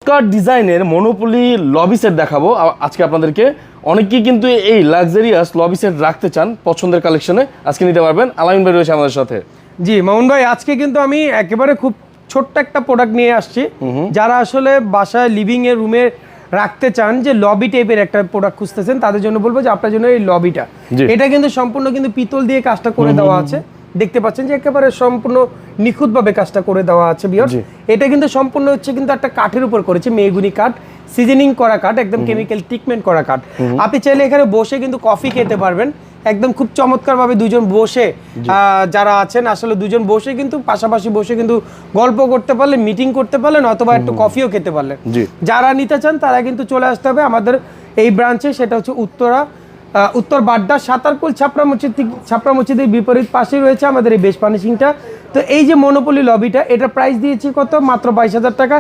চমৎকার ডিজাইনের monopoly lobby set দেখাবো আজকে আপনাদেরকে। অনেকেই কিন্তু এই লাক্সারিয়াস লবি সেট রাখতে চান পছন্দের কালেকশনে, আজকে নিতে পারবেন। আলামিন ভাই রয়েছে আমাদের সাথে। জি মামুন ভাই, আজকে কিন্তু আমি একেবারে খুব ছোট্ট একটা প্রোডাক্ট নিয়ে আসছি। যারা আসলে বাসায় লিভিং এর রুমে রাখতে চান, যে লবি টাইপের একটা প্রোডাক্ট খুঁজতেছেন, তাদের জন্য বলবো যে আপনার জন্য এই লবিটা। এটা কিন্তু সম্পূর্ণ কিন্তু পিতল দিয়ে কাজটা করে দেওয়া আছে। দেখতে পাচ্ছেন যে একেবারে সম্পূর্ণ নিখুঁতভাবে কাজটা করে দেওয়া আছে ভিউয়ার্স। এটা কিন্তু সম্পূর্ণ হচ্ছে কিন্তু একটা কাঠের উপর করেছে, মেহগুনি কাঠ, সিজনিং করা কাঠ, একদম কেমিক্যাল ট্রিটমেন্ট করা কাঠ। আপনি চাইলে এখানে বসে কিন্তু কফি খেতে পারবেন, একদম খুব চমৎকার ভাবে দুজন বসে, যারা আছেন আসলে দুজন বসে কিন্তু পাশাপাশি বসে কিন্তু গল্প করতে পারলেন, মিটিং করতে পারলেন, অথবা একটু কফিও খেতে পারলেন। যারা নিতে চান তারা কিন্তু চলে আসতে হবে আমাদের এই ব্রাঞ্চে, সেটা হচ্ছে উত্তর বাড্ডা সাতারকুল ছাপড়া মসজিদের বিপরীত পাশেই রয়েছে আমাদের এই বেশ ফার্নিশিংটা। তো এই যে মনোপলি লবিটা, এটা প্রাইস দিয়েছি কত, মাত্র 22,000 টাকা।